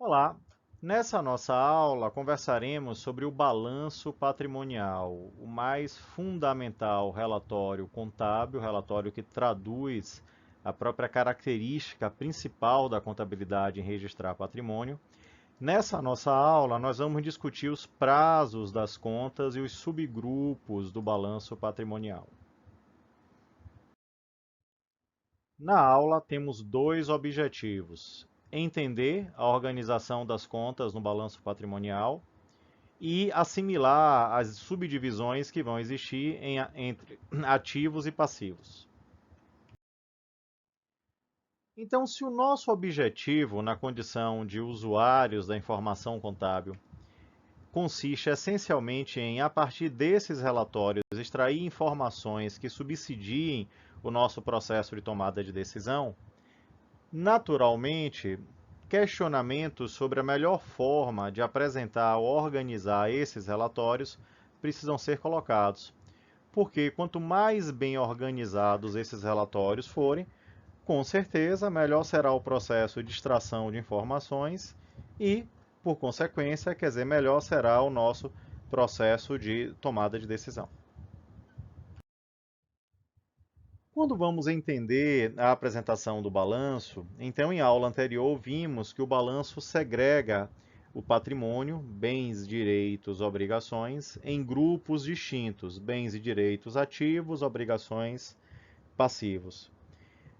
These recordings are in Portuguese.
Olá! Nessa nossa aula, conversaremos sobre o balanço patrimonial, o mais fundamental relatório contábil, relatório que traduz a própria característica principal da contabilidade em registrar patrimônio. Nessa nossa aula, nós vamos discutir os prazos das contas e os subgrupos do balanço patrimonial. Na aula, temos dois objetivos: entender a organização das contas no balanço patrimonial e assimilar as subdivisões que vão existir entre ativos e passivos. Então, se o nosso objetivo na condição de usuários da informação contábil consiste essencialmente em, a partir desses relatórios, extrair informações que subsidiem o nosso processo de tomada de decisão, naturalmente, questionamentos sobre a melhor forma de apresentar ou organizar esses relatórios precisam ser colocados, porque quanto mais bem organizados esses relatórios forem, com certeza melhor será o processo de extração de informações e, por consequência, quer dizer, melhor será o nosso processo de tomada de decisão. Quando vamos entender a apresentação do balanço, então em aula anterior vimos que o balanço segrega o patrimônio, bens, direitos, obrigações, em grupos distintos, bens e direitos ativos, obrigações passivos.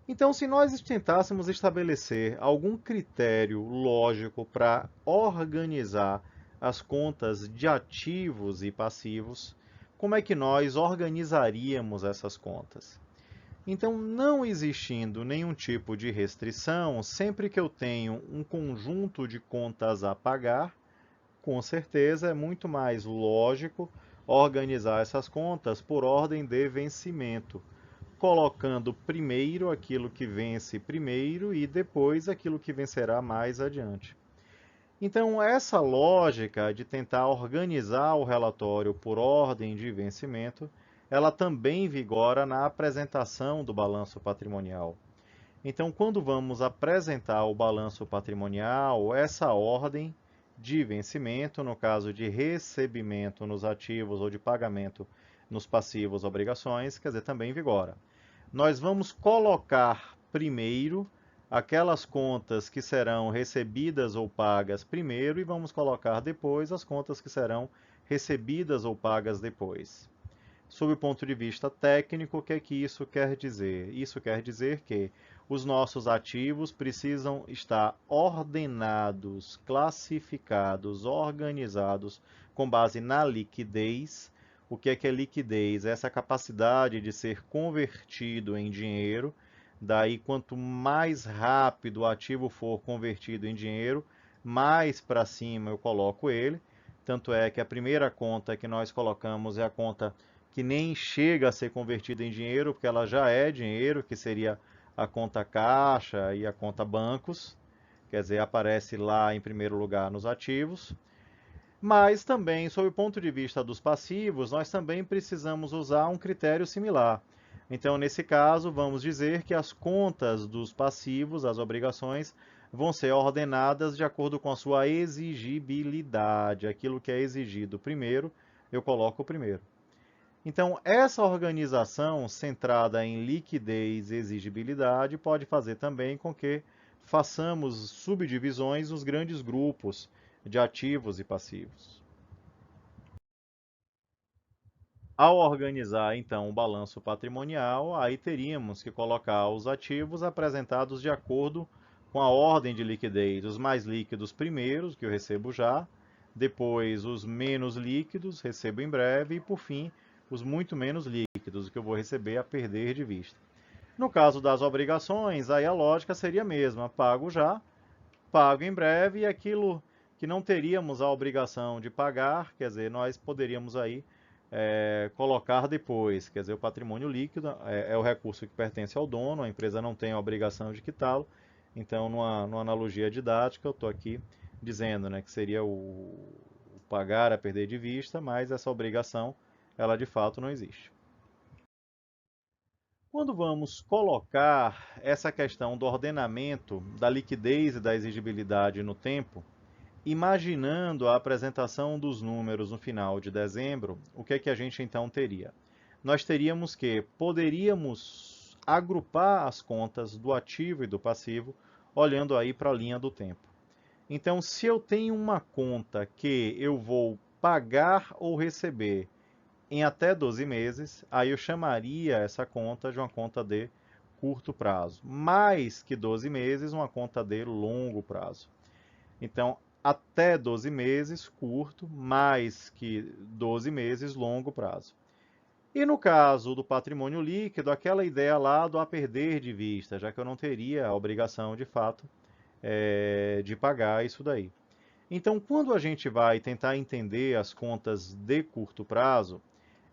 Então, se nós tentássemos estabelecer algum critério lógico para organizar as contas de ativos e passivos, como é que nós organizaríamos essas contas? Então, não existindo nenhum tipo de restrição, sempre que eu tenho um conjunto de contas a pagar, com certeza é muito mais lógico organizar essas contas por ordem de vencimento, colocando primeiro aquilo que vence primeiro e depois aquilo que vencerá mais adiante. Então, essa lógica de tentar organizar o relatório por ordem de vencimento, ela também vigora na apresentação do balanço patrimonial. Então, quando vamos apresentar o balanço patrimonial, essa ordem de vencimento, no caso de recebimento nos ativos ou de pagamento nos passivos obrigações, quer dizer, também vigora. Nós vamos colocar primeiro aquelas contas que serão recebidas ou pagas primeiro e vamos colocar depois as contas que serão recebidas ou pagas depois. Sob o ponto de vista técnico, o que é que isso quer dizer? Isso quer dizer que os nossos ativos precisam estar ordenados, classificados, organizados com base na liquidez. O que é liquidez? Essa capacidade de ser convertido em dinheiro. Daí, quanto mais rápido o ativo for convertido em dinheiro, mais para cima eu coloco ele. Tanto é que a primeira conta que nós colocamos é a conta que nem chega a ser convertida em dinheiro, porque ela já é dinheiro, que seria a conta caixa e a conta bancos, quer dizer, aparece lá em primeiro lugar nos ativos. Mas também, sob o ponto de vista dos passivos, nós também precisamos usar um critério similar. Então, nesse caso, vamos dizer que as contas dos passivos, as obrigações, vão ser ordenadas de acordo com a sua exigibilidade. Aquilo que é exigido primeiro, eu coloco primeiro. Então, essa organização centrada em liquidez e exigibilidade pode fazer também com que façamos subdivisões nos grandes grupos de ativos e passivos. Ao organizar, então, o balanço patrimonial, aí teríamos que colocar os ativos apresentados de acordo com a ordem de liquidez. Os mais líquidos primeiros, que eu recebo já, depois os menos líquidos, recebo em breve, e por fim, os muito menos líquidos, que eu vou receber a perder de vista. No caso das obrigações, aí a lógica seria a mesma: pago já, pago em breve, e aquilo que não teríamos a obrigação de pagar, quer dizer, nós poderíamos aí colocar depois. Quer dizer, o patrimônio líquido é o recurso que pertence ao dono, a empresa não tem a obrigação de quitá-lo. Então, numa analogia didática, eu estou aqui dizendo, né, que seria o pagar a perder de vista, mas essa obrigação, ela de fato não existe. Quando vamos colocar essa questão do ordenamento, da liquidez e da exigibilidade no tempo, imaginando a apresentação dos números no final de dezembro, o que é que a gente então teria? Nós teríamos que poderíamos agrupar as contas do ativo e do passivo, olhando aí para a linha do tempo. Então, se eu tenho uma conta que eu vou pagar ou receber em até 12 meses, aí eu chamaria essa conta de uma conta de curto prazo. Mais que 12 meses, uma conta de longo prazo. Então, até 12 meses, curto, mais que 12 meses, longo prazo. E no caso do patrimônio líquido, aquela ideia lá do a perder de vista, já que eu não teria a obrigação de fato de pagar isso daí. Então, quando a gente vai tentar entender as contas de curto prazo,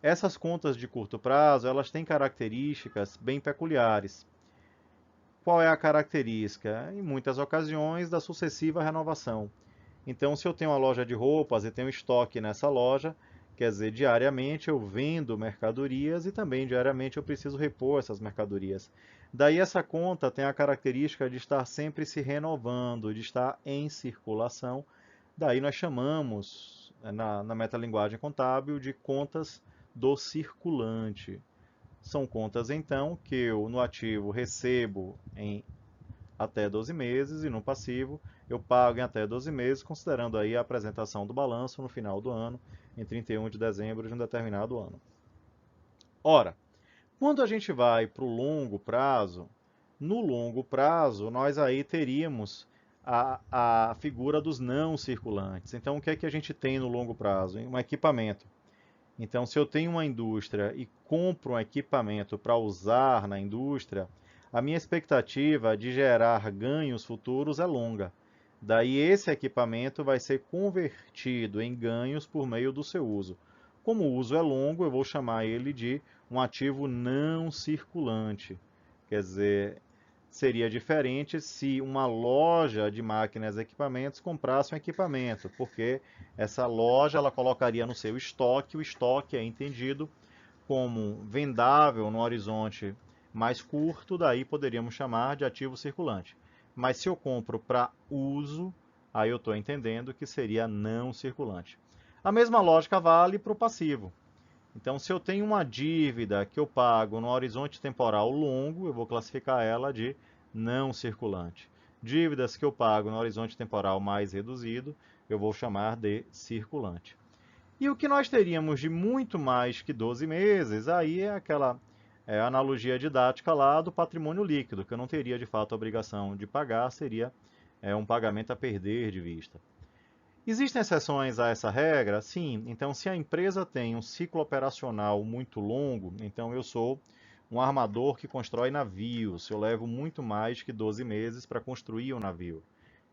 essas contas de curto prazo, elas têm características bem peculiares. Qual é a característica? Em muitas ocasiões, da sucessiva renovação. Então, se eu tenho uma loja de roupas e tenho estoque nessa loja, quer dizer, diariamente eu vendo mercadorias e também diariamente eu preciso repor essas mercadorias. Daí essa conta tem a característica de estar sempre se renovando, de estar em circulação. Daí nós chamamos, na metalinguagem contábil, de contas do circulante. São contas, então, que eu no ativo recebo em até 12 meses e no passivo eu pago em até 12 meses, considerando aí a apresentação do balanço no final do ano, em 31 de dezembro de um determinado ano. Ora, quando a gente vai para o longo prazo, no longo prazo nós aí teríamos a figura dos não circulantes. Então, o que é que a gente tem no longo prazo? Um equipamento. Então, se eu tenho uma indústria e compro um equipamento para usar na indústria, a minha expectativa de gerar ganhos futuros é longa. Daí, esse equipamento vai ser convertido em ganhos por meio do seu uso. Como o uso é longo, eu vou chamar ele de um ativo não circulante. Quer dizer, seria diferente se uma loja de máquinas e equipamentos comprasse um equipamento, porque essa loja ela colocaria no seu estoque, o estoque é entendido como vendável no horizonte mais curto, daí poderíamos chamar de ativo circulante. Mas se eu compro para uso, aí eu estou entendendo que seria não circulante. A mesma lógica vale para o passivo. Então, se eu tenho uma dívida que eu pago no horizonte temporal longo, eu vou classificar ela de não circulante. Dívidas que eu pago no horizonte temporal mais reduzido, eu vou chamar de circulante. E o que nós teríamos de muito mais que 12 meses, aí é aquela analogia didática lá do patrimônio líquido, que eu não teria de fato a obrigação de pagar, seria um pagamento a perder de vista. Existem exceções a essa regra? Sim. Então, se a empresa tem um ciclo operacional muito longo, então eu sou um armador que constrói navios. Eu levo muito mais que 12 meses para construir um navio.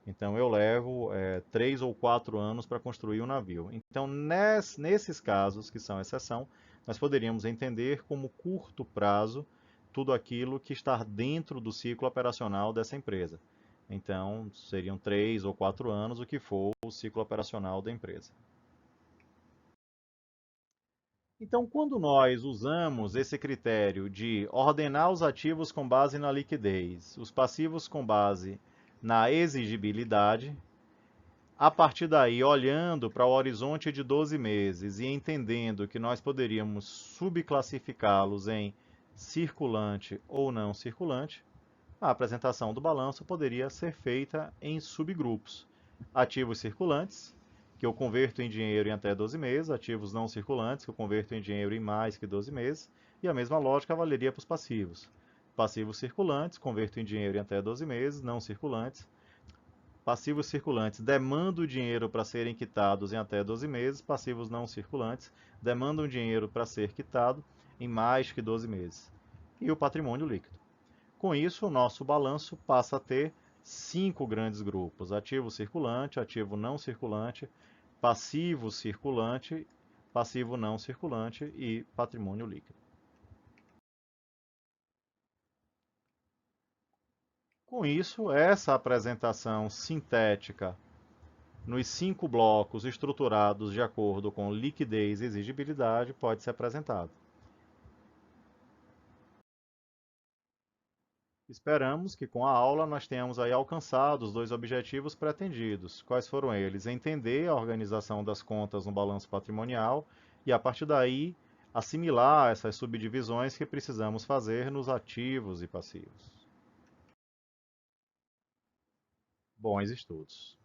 Então, eu levo 3 ou 4 anos para construir um navio. Então, nesses casos, que são exceção, nós poderíamos entender como curto prazo tudo aquilo que está dentro do ciclo operacional dessa empresa. Então, seriam 3 ou 4 anos, o que for o ciclo operacional da empresa. Então, quando nós usamos esse critério de ordenar os ativos com base na liquidez, os passivos com base na exigibilidade, a partir daí, olhando para o horizonte de 12 meses e entendendo que nós poderíamos subclassificá-los em circulante ou não circulante, a apresentação do balanço poderia ser feita em subgrupos. Ativos circulantes, que eu converto em dinheiro em até 12 meses, ativos não circulantes, que eu converto em dinheiro em mais que 12 meses, e a mesma lógica valeria para os passivos. Passivos circulantes, converto em dinheiro em até 12 meses, não circulantes. Passivos circulantes, demando dinheiro para serem quitados em até 12 meses, passivos não circulantes, demandam dinheiro para ser quitado em mais que 12 meses. E o patrimônio líquido. Com isso, o nosso balanço passa a ter 5 grandes grupos: ativo circulante, ativo não circulante, passivo circulante, passivo não circulante e patrimônio líquido. Com isso, essa apresentação sintética nos 5 blocos estruturados de acordo com liquidez e exigibilidade pode ser apresentada. Esperamos que com a aula nós tenhamos aí alcançado os dois objetivos pretendidos. Quais foram eles? Entender a organização das contas no balanço patrimonial e, a partir daí, assimilar essas subdivisões que precisamos fazer nos ativos e passivos. Bons estudos!